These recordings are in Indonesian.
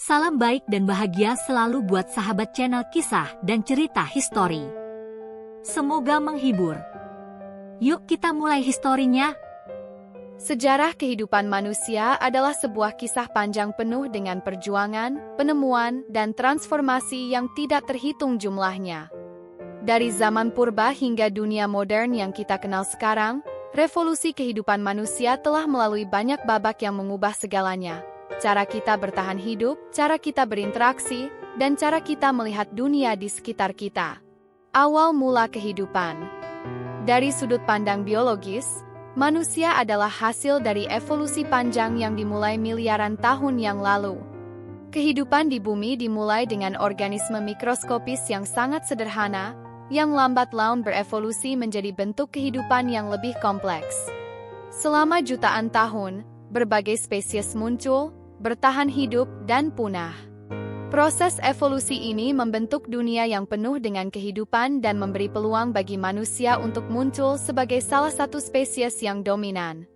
Salam baik dan bahagia selalu buat sahabat channel kisah dan cerita histori. Semoga menghibur. Yuk kita mulai historinya. Sejarah kehidupan manusia adalah sebuah kisah panjang penuh dengan perjuangan, penemuan, dan transformasi yang tidak terhitung jumlahnya. Dari zaman purba hingga dunia modern yang kita kenal sekarang, revolusi kehidupan manusia telah melalui banyak babak yang mengubah segalanya. Cara kita bertahan hidup, cara kita berinteraksi, dan cara kita melihat dunia di sekitar kita. Awal mula kehidupan. Dari sudut pandang biologis, manusia adalah hasil dari evolusi panjang yang dimulai miliaran tahun yang lalu. Kehidupan di bumi dimulai dengan organisme mikroskopis yang sangat sederhana, yang lambat laun berevolusi menjadi bentuk kehidupan yang lebih kompleks. Selama jutaan tahun, berbagai spesies muncul, bertahan hidup, dan punah. Proses evolusi ini membentuk dunia yang penuh dengan kehidupan dan memberi peluang bagi manusia untuk muncul sebagai salah satu spesies yang dominan.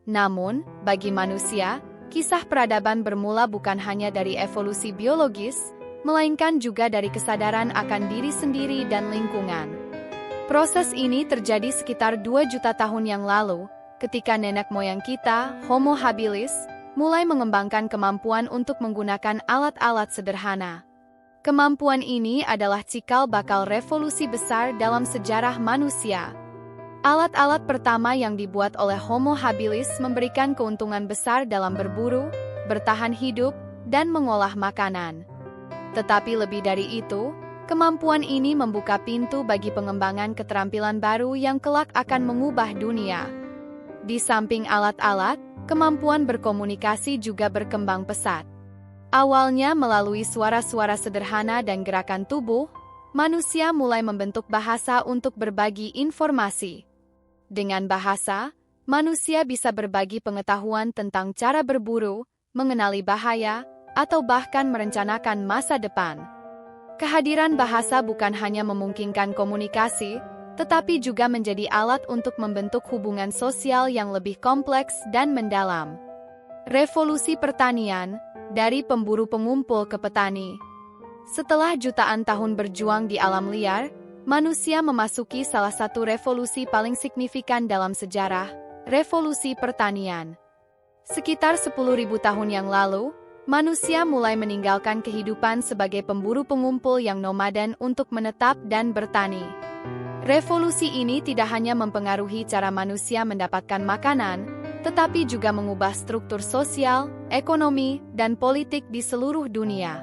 Namun, bagi manusia, kisah peradaban bermula bukan hanya dari evolusi biologis, melainkan juga dari kesadaran akan diri sendiri dan lingkungan. Proses ini terjadi sekitar 2 juta tahun yang lalu, ketika nenek moyang kita, Homo habilis, mulai mengembangkan kemampuan untuk menggunakan alat-alat sederhana. Kemampuan ini adalah cikal bakal revolusi besar dalam sejarah manusia. Alat-alat pertama yang dibuat oleh Homo habilis memberikan keuntungan besar dalam berburu, bertahan hidup, dan mengolah makanan. Tetapi lebih dari itu, kemampuan ini membuka pintu bagi pengembangan keterampilan baru yang kelak akan mengubah dunia. Di samping alat-alat, kemampuan berkomunikasi juga berkembang pesat. Awalnya melalui suara-suara sederhana dan gerakan tubuh, manusia mulai membentuk bahasa untuk berbagi informasi. Dengan bahasa, manusia bisa berbagi pengetahuan tentang cara berburu, mengenali bahaya, atau bahkan merencanakan masa depan. Kehadiran bahasa bukan hanya memungkinkan komunikasi, tetapi juga menjadi alat untuk membentuk hubungan sosial yang lebih kompleks dan mendalam. Revolusi pertanian, dari pemburu pengumpul ke petani. Setelah jutaan tahun berjuang di alam liar, manusia memasuki salah satu revolusi paling signifikan dalam sejarah, revolusi pertanian. Sekitar 10.000 tahun yang lalu, manusia mulai meninggalkan kehidupan sebagai pemburu pengumpul yang nomaden untuk menetap dan bertani. Revolusi ini tidak hanya mempengaruhi cara manusia mendapatkan makanan, tetapi juga mengubah struktur sosial, ekonomi, dan politik di seluruh dunia.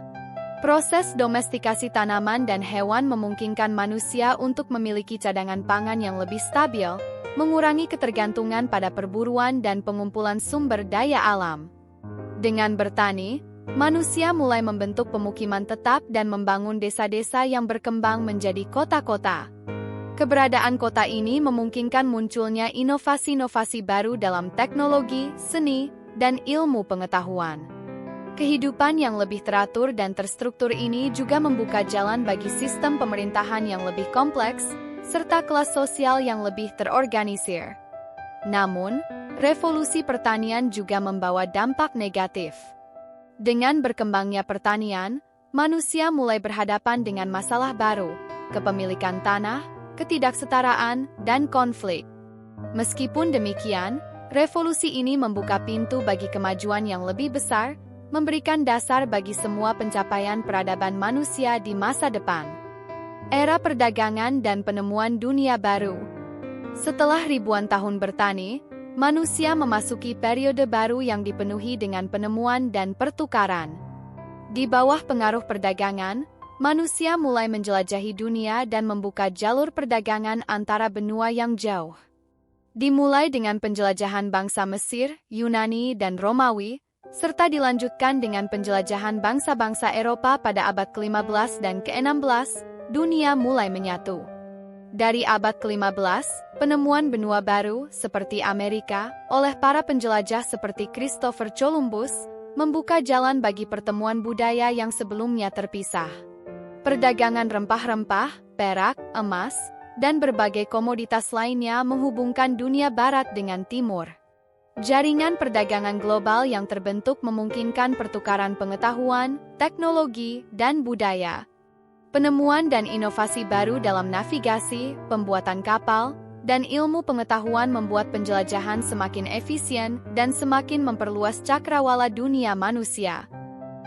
Proses domestikasi tanaman dan hewan memungkinkan manusia untuk memiliki cadangan pangan yang lebih stabil, mengurangi ketergantungan pada perburuan dan pengumpulan sumber daya alam. Dengan bertani, manusia mulai membentuk pemukiman tetap dan membangun desa-desa yang berkembang menjadi kota-kota. Keberadaan kota ini memungkinkan munculnya inovasi-inovasi baru dalam teknologi, seni, dan ilmu pengetahuan. Kehidupan yang lebih teratur dan terstruktur ini juga membuka jalan bagi sistem pemerintahan yang lebih kompleks, serta kelas sosial yang lebih terorganisir. Namun, revolusi pertanian juga membawa dampak negatif. Dengan berkembangnya pertanian, manusia mulai berhadapan dengan masalah baru, kepemilikan tanah, ketidaksetaraan, dan konflik. Meskipun demikian, revolusi ini membuka pintu bagi kemajuan yang lebih besar, memberikan dasar bagi semua pencapaian peradaban manusia di masa depan. Era perdagangan dan penemuan dunia baru. Setelah ribuan tahun bertani, manusia memasuki periode baru yang dipenuhi dengan penemuan dan pertukaran. Di bawah pengaruh perdagangan, manusia mulai menjelajahi dunia dan membuka jalur perdagangan antara benua yang jauh. Dimulai dengan penjelajahan bangsa Mesir, Yunani, dan Romawi, serta dilanjutkan dengan penjelajahan bangsa-bangsa Eropa pada abad ke-15 dan ke-16, dunia mulai menyatu. Dari abad ke-15, penemuan benua baru, seperti Amerika, oleh para penjelajah seperti Christopher Columbus, membuka jalan bagi pertemuan budaya yang sebelumnya terpisah. Perdagangan rempah-rempah, perak, emas, dan berbagai komoditas lainnya menghubungkan dunia barat dengan timur. Jaringan perdagangan global yang terbentuk memungkinkan pertukaran pengetahuan, teknologi, dan budaya. Penemuan dan inovasi baru dalam navigasi, pembuatan kapal, dan ilmu pengetahuan membuat penjelajahan semakin efisien dan semakin memperluas cakrawala dunia manusia.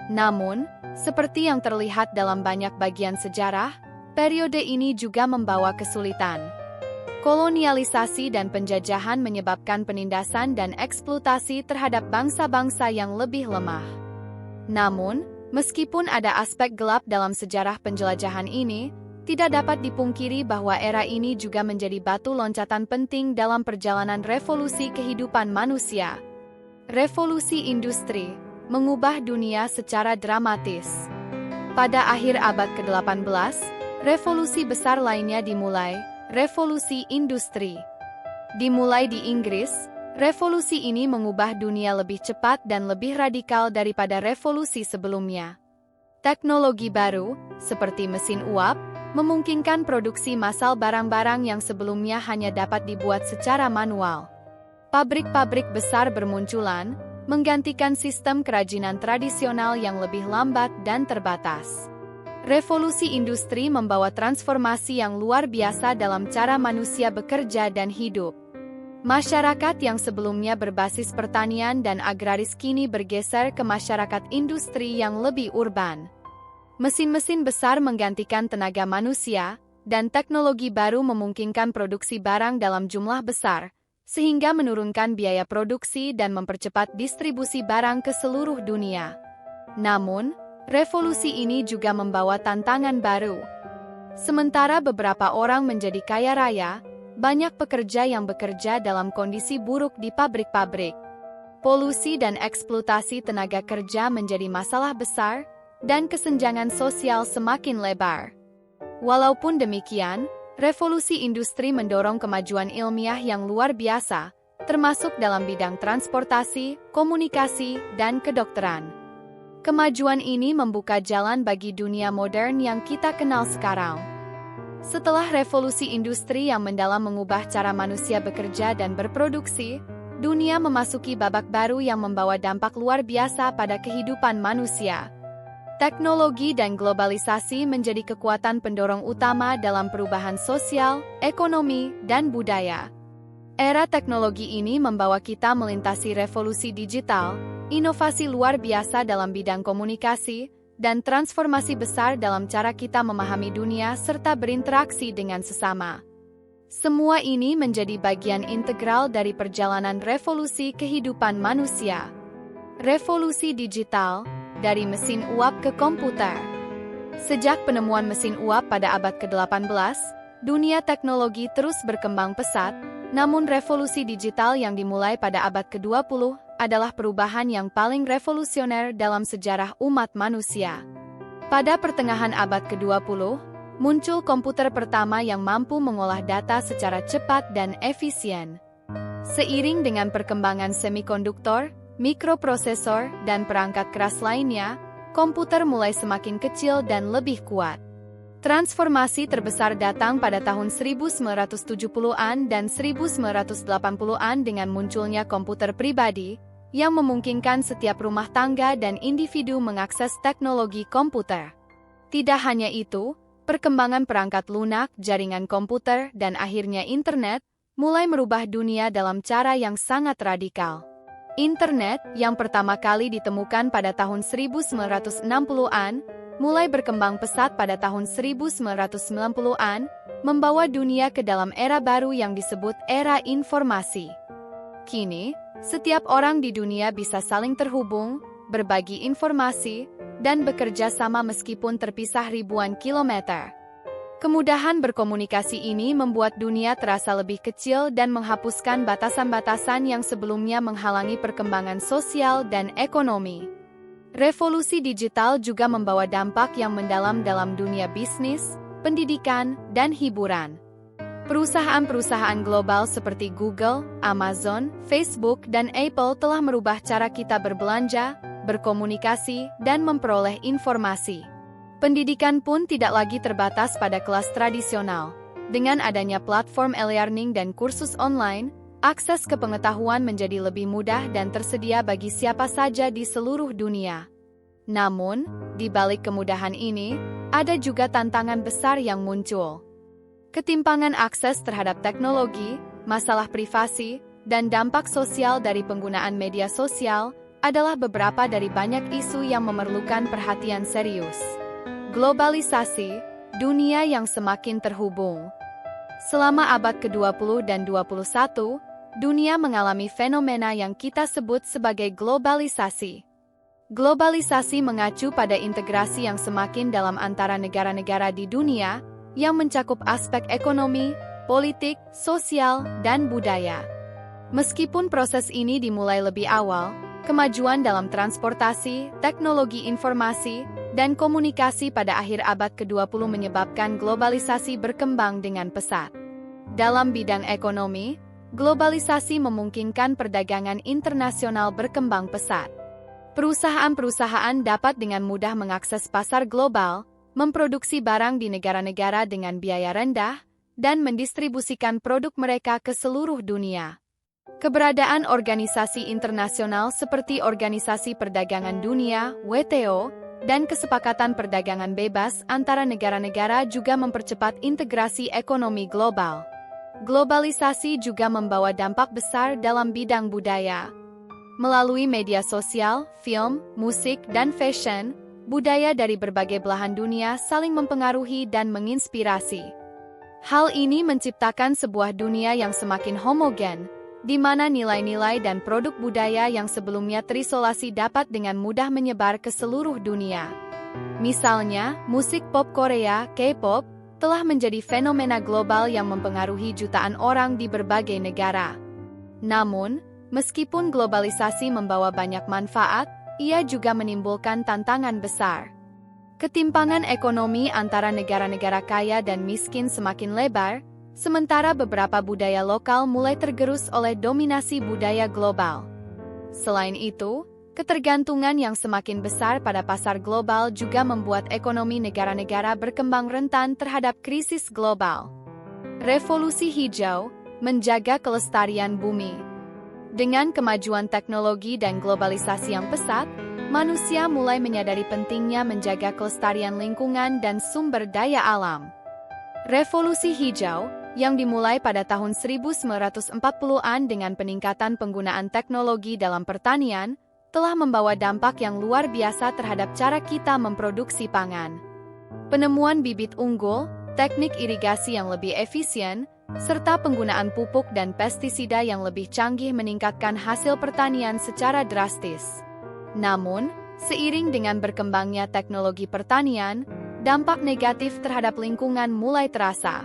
Namun, seperti yang terlihat dalam banyak bagian sejarah, periode ini juga membawa kesulitan. Kolonialisasi dan penjajahan menyebabkan penindasan dan eksploitasi terhadap bangsa-bangsa yang lebih lemah. Namun, meskipun ada aspek gelap dalam sejarah penjelajahan ini, tidak dapat dipungkiri bahwa era ini juga menjadi batu loncatan penting dalam perjalanan revolusi kehidupan manusia. Revolusi industri mengubah dunia secara dramatis. Pada akhir abad ke-18, revolusi besar lainnya dimulai, revolusi industri. Dimulai di Inggris, revolusi ini mengubah dunia lebih cepat dan lebih radikal daripada revolusi sebelumnya. Teknologi baru, seperti mesin uap, memungkinkan produksi massal barang-barang yang sebelumnya hanya dapat dibuat secara manual. Pabrik-pabrik besar bermunculan, menggantikan sistem kerajinan tradisional yang lebih lambat dan terbatas. Revolusi industri membawa transformasi yang luar biasa dalam cara manusia bekerja dan hidup. Masyarakat yang sebelumnya berbasis pertanian dan agraris kini bergeser ke masyarakat industri yang lebih urban. Mesin-mesin besar menggantikan tenaga manusia, dan teknologi baru memungkinkan produksi barang dalam jumlah besar, sehingga menurunkan biaya produksi dan mempercepat distribusi barang ke seluruh dunia. Namun, revolusi ini juga membawa tantangan baru. Sementara beberapa orang menjadi kaya raya, banyak pekerja yang bekerja dalam kondisi buruk di pabrik-pabrik. Polusi dan eksploitasi tenaga kerja menjadi masalah besar, dan kesenjangan sosial semakin lebar. Walaupun demikian, revolusi industri mendorong kemajuan ilmiah yang luar biasa, termasuk dalam bidang transportasi, komunikasi, dan kedokteran. Kemajuan ini membuka jalan bagi dunia modern yang kita kenal sekarang. Setelah revolusi industri yang mendalam mengubah cara manusia bekerja dan berproduksi, dunia memasuki babak baru yang membawa dampak luar biasa pada kehidupan manusia. Teknologi dan globalisasi menjadi kekuatan pendorong utama dalam perubahan sosial, ekonomi, dan budaya. Era teknologi ini membawa kita melintasi revolusi digital, inovasi luar biasa dalam bidang komunikasi, dan transformasi besar dalam cara kita memahami dunia serta berinteraksi dengan sesama. Semua ini menjadi bagian integral dari perjalanan revolusi kehidupan manusia. Revolusi digital, dari mesin uap ke komputer. Sejak penemuan mesin uap pada abad ke-18, dunia teknologi terus berkembang pesat, namun revolusi digital yang dimulai pada abad ke-20 adalah perubahan yang paling revolusioner dalam sejarah umat manusia. Pada pertengahan abad ke-20, muncul komputer pertama yang mampu mengolah data secara cepat dan efisien. Seiring dengan perkembangan semikonduktor, mikroprosesor, dan perangkat keras lainnya, komputer mulai semakin kecil dan lebih kuat. Transformasi terbesar datang pada tahun 1970-an dan 1980-an dengan munculnya komputer pribadi, yang memungkinkan setiap rumah tangga dan individu mengakses teknologi komputer. Tidak hanya itu, perkembangan perangkat lunak, jaringan komputer, dan akhirnya internet, mulai merubah dunia dalam cara yang sangat radikal. Internet, yang pertama kali ditemukan pada tahun 1960-an, mulai berkembang pesat pada tahun 1990-an, membawa dunia ke dalam era baru yang disebut era informasi. Kini, setiap orang di dunia bisa saling terhubung, berbagi informasi, dan bekerja sama meskipun terpisah ribuan kilometer. Kemudahan berkomunikasi ini membuat dunia terasa lebih kecil dan menghapuskan batasan-batasan yang sebelumnya menghalangi perkembangan sosial dan ekonomi. Revolusi digital juga membawa dampak yang mendalam dalam dunia bisnis, pendidikan, dan hiburan. Perusahaan-perusahaan global seperti Google, Amazon, Facebook, dan Apple telah merubah cara kita berbelanja, berkomunikasi, dan memperoleh informasi. Pendidikan pun tidak lagi terbatas pada kelas tradisional. Dengan adanya platform e-learning dan kursus online, akses ke pengetahuan menjadi lebih mudah dan tersedia bagi siapa saja di seluruh dunia. Namun, di balik kemudahan ini, ada juga tantangan besar yang muncul. Ketimpangan akses terhadap teknologi, masalah privasi, dan dampak sosial dari penggunaan media sosial adalah beberapa dari banyak isu yang memerlukan perhatian serius. Globalisasi, dunia yang semakin terhubung. Selama abad ke-20 dan 21, dunia mengalami fenomena yang kita sebut sebagai globalisasi. Globalisasi mengacu pada integrasi yang semakin dalam antara negara-negara di dunia, yang mencakup aspek ekonomi, politik, sosial, dan budaya. Meskipun proses ini dimulai lebih awal, kemajuan dalam transportasi, teknologi informasi, dan komunikasi pada akhir abad ke-20 menyebabkan globalisasi berkembang dengan pesat. Dalam bidang ekonomi, globalisasi memungkinkan perdagangan internasional berkembang pesat. Perusahaan-perusahaan dapat dengan mudah mengakses pasar global, memproduksi barang di negara-negara dengan biaya rendah, dan mendistribusikan produk mereka ke seluruh dunia. Keberadaan organisasi internasional seperti Organisasi Perdagangan Dunia (WTO) dan kesepakatan perdagangan bebas antara negara-negara juga mempercepat integrasi ekonomi global. Globalisasi juga membawa dampak besar dalam bidang budaya. Melalui media sosial, film, musik, dan fashion, budaya dari berbagai belahan dunia saling mempengaruhi dan menginspirasi. Hal ini menciptakan sebuah dunia yang semakin homogen, di mana nilai-nilai dan produk budaya yang sebelumnya terisolasi dapat dengan mudah menyebar ke seluruh dunia. Misalnya, musik pop Korea, K-pop, telah menjadi fenomena global yang mempengaruhi jutaan orang di berbagai negara. Namun, meskipun globalisasi membawa banyak manfaat, ia juga menimbulkan tantangan besar. Ketimpangan ekonomi antara negara-negara kaya dan miskin semakin lebar, sementara beberapa budaya lokal mulai tergerus oleh dominasi budaya global. Selain itu, ketergantungan yang semakin besar pada pasar global juga membuat ekonomi negara-negara berkembang rentan terhadap krisis global. Revolusi hijau menjaga kelestarian bumi. Dengan kemajuan teknologi dan globalisasi yang pesat, manusia mulai menyadari pentingnya menjaga kelestarian lingkungan dan sumber daya alam. Revolusi hijau, yang dimulai pada tahun 1940-an dengan peningkatan penggunaan teknologi dalam pertanian, telah membawa dampak yang luar biasa terhadap cara kita memproduksi pangan. Penemuan bibit unggul, teknik irigasi yang lebih efisien, serta penggunaan pupuk dan pestisida yang lebih canggih meningkatkan hasil pertanian secara drastis. Namun, seiring dengan berkembangnya teknologi pertanian, dampak negatif terhadap lingkungan mulai terasa.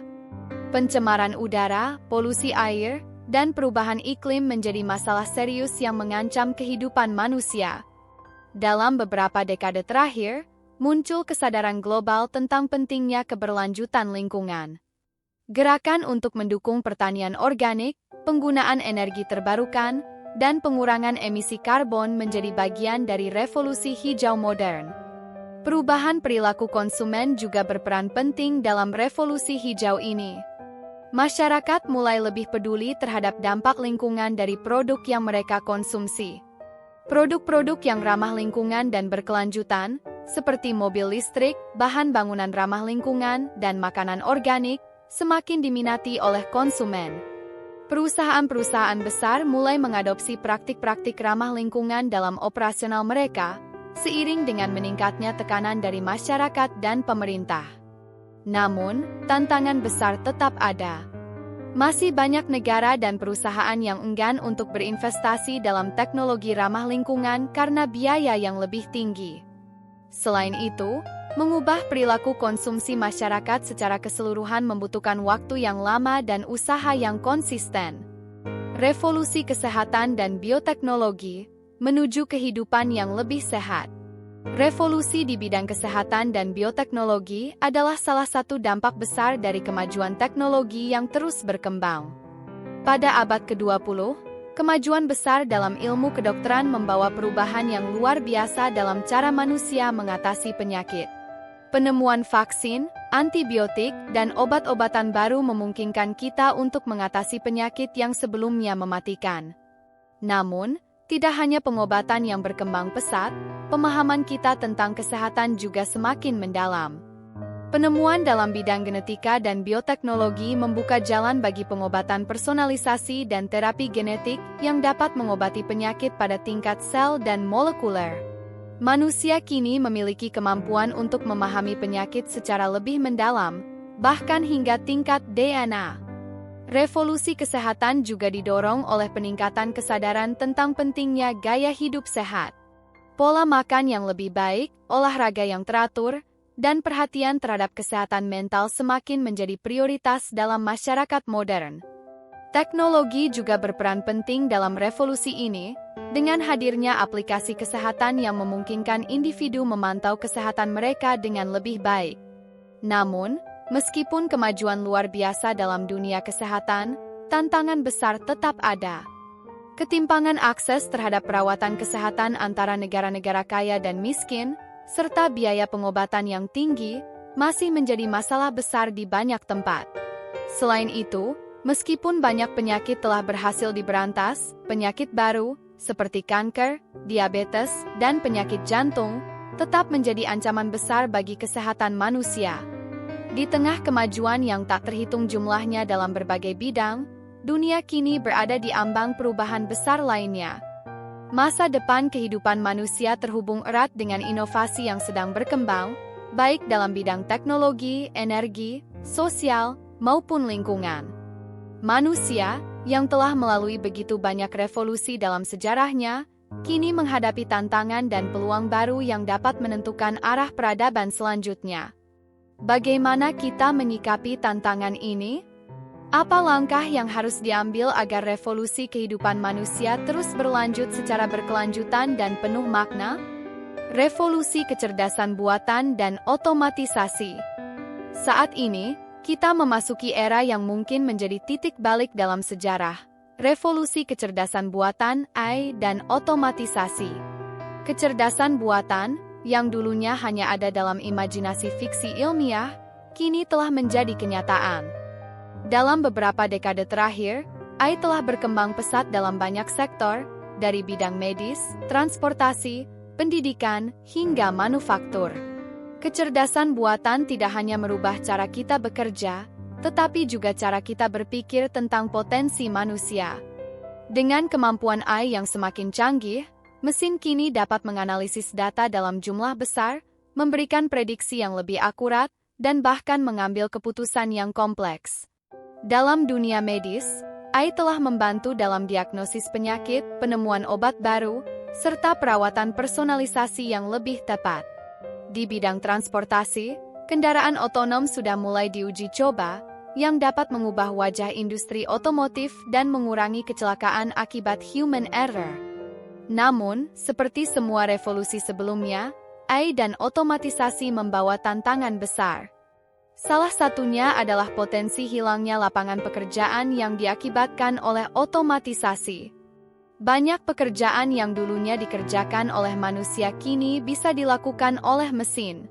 Pencemaran udara, polusi air, dan perubahan iklim menjadi masalah serius yang mengancam kehidupan manusia. Dalam beberapa dekade terakhir, muncul kesadaran global tentang pentingnya keberlanjutan lingkungan. Gerakan untuk mendukung pertanian organik, penggunaan energi terbarukan, dan pengurangan emisi karbon menjadi bagian dari revolusi hijau modern. Perubahan perilaku konsumen juga berperan penting dalam revolusi hijau ini. Masyarakat mulai lebih peduli terhadap dampak lingkungan dari produk yang mereka konsumsi. Produk-produk yang ramah lingkungan dan berkelanjutan, seperti mobil listrik, bahan bangunan ramah lingkungan, dan makanan organik, semakin diminati oleh konsumen. Perusahaan-perusahaan besar mulai mengadopsi praktik-praktik ramah lingkungan dalam operasional mereka, seiring dengan meningkatnya tekanan dari masyarakat dan pemerintah. Namun, tantangan besar tetap ada. Masih banyak negara dan perusahaan yang enggan untuk berinvestasi dalam teknologi ramah lingkungan karena biaya yang lebih tinggi. Selain itu, mengubah perilaku konsumsi masyarakat secara keseluruhan membutuhkan waktu yang lama dan usaha yang konsisten. Revolusi kesehatan dan bioteknologi menuju kehidupan yang lebih sehat. Revolusi di bidang kesehatan dan bioteknologi adalah salah satu dampak besar dari kemajuan teknologi yang terus berkembang. Pada abad ke-20, kemajuan besar dalam ilmu kedokteran membawa perubahan yang luar biasa dalam cara manusia mengatasi penyakit. Penemuan vaksin, antibiotik, dan obat-obatan baru memungkinkan kita untuk mengatasi penyakit yang sebelumnya mematikan. Namun, tidak hanya pengobatan yang berkembang pesat, pemahaman kita tentang kesehatan juga semakin mendalam. Penemuan dalam bidang genetika dan bioteknologi membuka jalan bagi pengobatan personalisasi dan terapi genetik yang dapat mengobati penyakit pada tingkat sel dan molekuler. Manusia kini memiliki kemampuan untuk memahami penyakit secara lebih mendalam, bahkan hingga tingkat DNA. Revolusi kesehatan juga didorong oleh peningkatan kesadaran tentang pentingnya gaya hidup sehat. Pola makan yang lebih baik, olahraga yang teratur, dan perhatian terhadap kesehatan mental semakin menjadi prioritas dalam masyarakat modern. Teknologi juga berperan penting dalam revolusi ini, dengan hadirnya aplikasi kesehatan yang memungkinkan individu memantau kesehatan mereka dengan lebih baik. Namun, meskipun kemajuan luar biasa dalam dunia kesehatan, tantangan besar tetap ada. Ketimpangan akses terhadap perawatan kesehatan antara negara-negara kaya dan miskin, serta biaya pengobatan yang tinggi, masih menjadi masalah besar di banyak tempat. Selain itu, meskipun banyak penyakit telah berhasil diberantas, penyakit baru, seperti kanker, diabetes, dan penyakit jantung, tetap menjadi ancaman besar bagi kesehatan manusia. Di tengah kemajuan yang tak terhitung jumlahnya dalam berbagai bidang, dunia kini berada di ambang perubahan besar lainnya. Masa depan kehidupan manusia terhubung erat dengan inovasi yang sedang berkembang, baik dalam bidang teknologi, energi, sosial, maupun lingkungan. Manusia, yang telah melalui begitu banyak revolusi dalam sejarahnya, kini menghadapi tantangan dan peluang baru yang dapat menentukan arah peradaban selanjutnya. Bagaimana kita menyikapi tantangan ini? Apa langkah yang harus diambil agar revolusi kehidupan manusia terus berlanjut secara berkelanjutan dan penuh makna? Revolusi kecerdasan buatan dan otomatisasi. Saat ini, kita memasuki era yang mungkin menjadi titik balik dalam sejarah. Revolusi kecerdasan buatan, AI, dan otomatisasi. Kecerdasan buatan, yang dulunya hanya ada dalam imajinasi fiksi ilmiah, kini telah menjadi kenyataan. Dalam beberapa dekade terakhir, AI telah berkembang pesat dalam banyak sektor, dari bidang medis, transportasi, pendidikan, hingga manufaktur. Kecerdasan buatan tidak hanya merubah cara kita bekerja, tetapi juga cara kita berpikir tentang potensi manusia. Dengan kemampuan AI yang semakin canggih, mesin kini dapat menganalisis data dalam jumlah besar, memberikan prediksi yang lebih akurat, dan bahkan mengambil keputusan yang kompleks. Dalam dunia medis, AI telah membantu dalam diagnosis penyakit, penemuan obat baru, serta perawatan personalisasi yang lebih tepat. Di bidang transportasi, kendaraan otonom sudah mulai diuji coba, yang dapat mengubah wajah industri otomotif dan mengurangi kecelakaan akibat human error. Namun, seperti semua revolusi sebelumnya, AI dan otomatisasi membawa tantangan besar. Salah satunya adalah potensi hilangnya lapangan pekerjaan yang diakibatkan oleh otomatisasi. Banyak pekerjaan yang dulunya dikerjakan oleh manusia kini bisa dilakukan oleh mesin.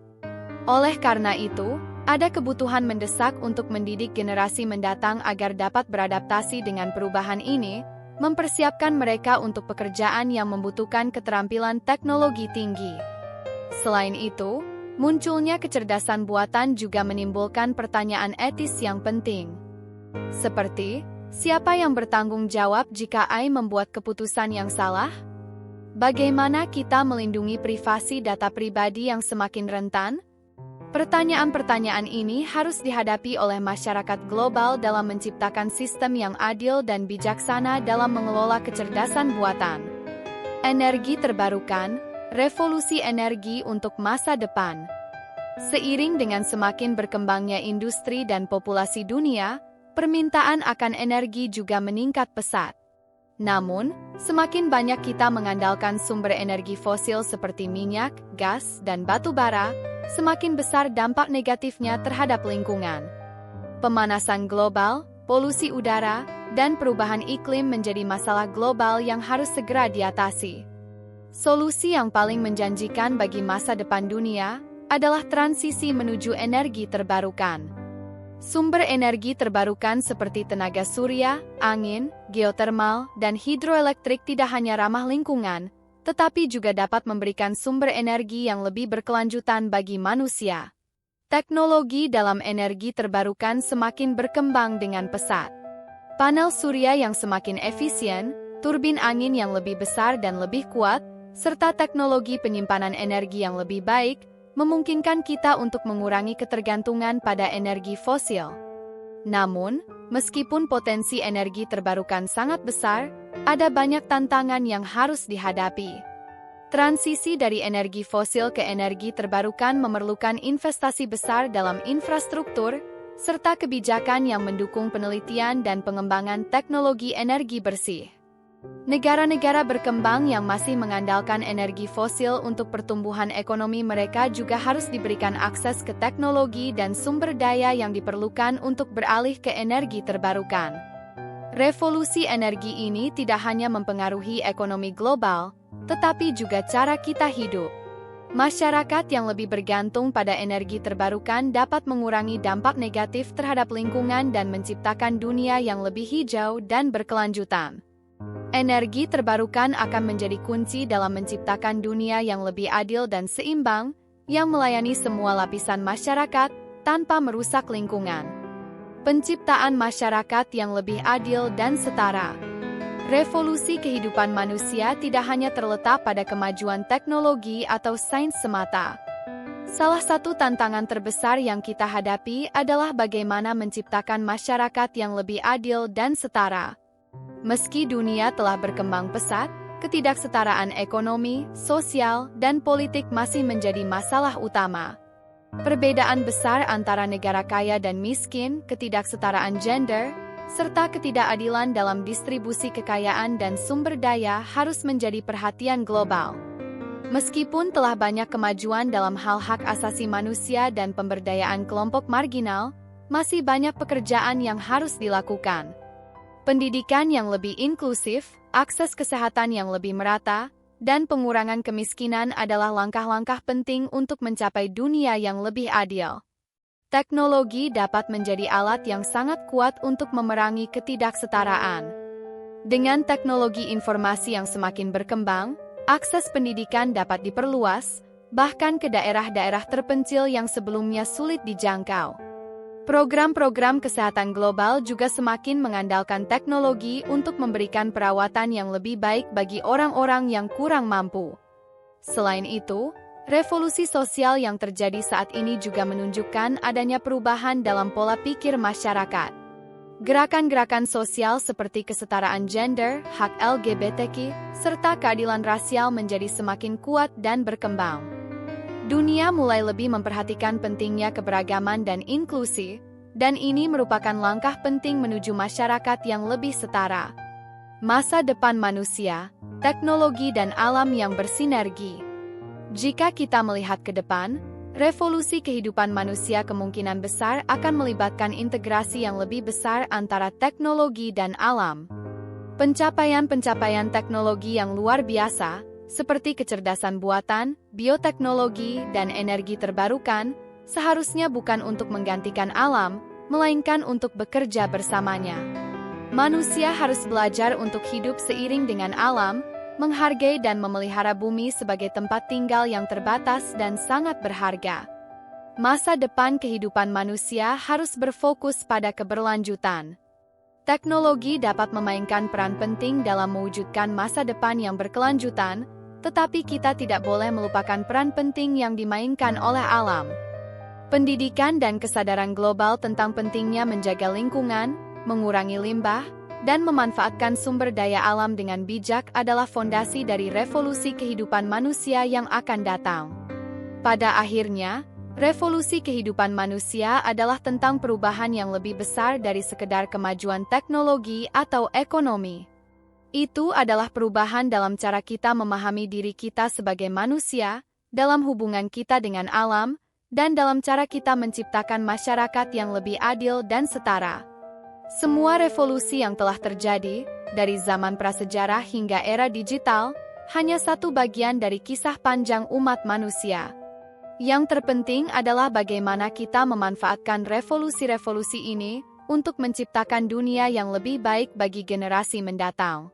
Oleh karena itu, ada kebutuhan mendesak untuk mendidik generasi mendatang agar dapat beradaptasi dengan perubahan ini, mempersiapkan mereka untuk pekerjaan yang membutuhkan keterampilan teknologi tinggi. Selain itu, munculnya kecerdasan buatan juga menimbulkan pertanyaan etis yang penting. Seperti, siapa yang bertanggung jawab jika AI membuat keputusan yang salah? Bagaimana kita melindungi privasi data pribadi yang semakin rentan? Pertanyaan-pertanyaan ini harus dihadapi oleh masyarakat global dalam menciptakan sistem yang adil dan bijaksana dalam mengelola kecerdasan buatan. Energi terbarukan, revolusi energi untuk masa depan. Seiring dengan semakin berkembangnya industri dan populasi dunia, permintaan akan energi juga meningkat pesat. Namun, semakin banyak kita mengandalkan sumber energi fosil seperti minyak, gas, dan batu bara, semakin besar dampak negatifnya terhadap lingkungan. Pemanasan global, polusi udara, dan perubahan iklim menjadi masalah global yang harus segera diatasi. Solusi yang paling menjanjikan bagi masa depan dunia adalah transisi menuju energi terbarukan. Sumber energi terbarukan seperti tenaga surya, angin, geotermal, dan hidroelektrik tidak hanya ramah lingkungan, tetapi juga dapat memberikan sumber energi yang lebih berkelanjutan bagi manusia. Teknologi dalam energi terbarukan semakin berkembang dengan pesat. Panel surya yang semakin efisien, turbin angin yang lebih besar dan lebih kuat, serta teknologi penyimpanan energi yang lebih baik, memungkinkan kita untuk mengurangi ketergantungan pada energi fosil. Namun, meskipun potensi energi terbarukan sangat besar, ada banyak tantangan yang harus dihadapi. Transisi dari energi fosil ke energi terbarukan memerlukan investasi besar dalam infrastruktur, serta kebijakan yang mendukung penelitian dan pengembangan teknologi energi bersih. Negara-negara berkembang yang masih mengandalkan energi fosil untuk pertumbuhan ekonomi mereka juga harus diberikan akses ke teknologi dan sumber daya yang diperlukan untuk beralih ke energi terbarukan. Revolusi energi ini tidak hanya mempengaruhi ekonomi global, tetapi juga cara kita hidup. Masyarakat yang lebih bergantung pada energi terbarukan dapat mengurangi dampak negatif terhadap lingkungan dan menciptakan dunia yang lebih hijau dan berkelanjutan. Energi terbarukan akan menjadi kunci dalam menciptakan dunia yang lebih adil dan seimbang, yang melayani semua lapisan masyarakat tanpa merusak lingkungan. Penciptaan masyarakat yang lebih adil dan setara. Revolusi kehidupan manusia tidak hanya terletak pada kemajuan teknologi atau sains semata. Salah satu tantangan terbesar yang kita hadapi adalah bagaimana menciptakan masyarakat yang lebih adil dan setara. Meski dunia telah berkembang pesat, ketidaksetaraan ekonomi, sosial, dan politik masih menjadi masalah utama. Perbedaan besar antara negara kaya dan miskin, ketidaksetaraan gender, serta ketidakadilan dalam distribusi kekayaan dan sumber daya harus menjadi perhatian global. Meskipun telah banyak kemajuan dalam hal hak asasi manusia dan pemberdayaan kelompok marginal, masih banyak pekerjaan yang harus dilakukan. Pendidikan yang lebih inklusif, akses kesehatan yang lebih merata, dan pengurangan kemiskinan adalah langkah-langkah penting untuk mencapai dunia yang lebih adil. Teknologi dapat menjadi alat yang sangat kuat untuk memerangi ketidaksetaraan. Dengan teknologi informasi yang semakin berkembang, akses pendidikan dapat diperluas, bahkan ke daerah-daerah terpencil yang sebelumnya sulit dijangkau. Program-program kesehatan global juga semakin mengandalkan teknologi untuk memberikan perawatan yang lebih baik bagi orang-orang yang kurang mampu. Selain itu, revolusi sosial yang terjadi saat ini juga menunjukkan adanya perubahan dalam pola pikir masyarakat. Gerakan-gerakan sosial seperti kesetaraan gender, hak LGBTQ, serta keadilan rasial menjadi semakin kuat dan berkembang. Dunia mulai lebih memperhatikan pentingnya keberagaman dan inklusi, dan ini merupakan langkah penting menuju masyarakat yang lebih setara. Masa depan manusia, teknologi dan alam yang bersinergi. Jika kita melihat ke depan, revolusi kehidupan manusia kemungkinan besar akan melibatkan integrasi yang lebih besar antara teknologi dan alam. Pencapaian-pencapaian teknologi yang luar biasa, seperti kecerdasan buatan, bioteknologi, dan energi terbarukan, seharusnya bukan untuk menggantikan alam, melainkan untuk bekerja bersamanya. Manusia harus belajar untuk hidup seiring dengan alam, menghargai dan memelihara bumi sebagai tempat tinggal yang terbatas dan sangat berharga. Masa depan kehidupan manusia harus berfokus pada keberlanjutan. Teknologi dapat memainkan peran penting dalam mewujudkan masa depan yang berkelanjutan, tetapi kita tidak boleh melupakan peran penting yang dimainkan oleh alam. Pendidikan dan kesadaran global tentang pentingnya menjaga lingkungan, mengurangi limbah, dan memanfaatkan sumber daya alam dengan bijak adalah fondasi dari revolusi kehidupan manusia yang akan datang. Pada akhirnya, revolusi kehidupan manusia adalah tentang perubahan yang lebih besar dari sekedar kemajuan teknologi atau ekonomi. Itu adalah perubahan dalam cara kita memahami diri kita sebagai manusia, dalam hubungan kita dengan alam, dan dalam cara kita menciptakan masyarakat yang lebih adil dan setara. Semua revolusi yang telah terjadi, dari zaman prasejarah hingga era digital, hanya satu bagian dari kisah panjang umat manusia. Yang terpenting adalah bagaimana kita memanfaatkan revolusi-revolusi ini untuk menciptakan dunia yang lebih baik bagi generasi mendatang.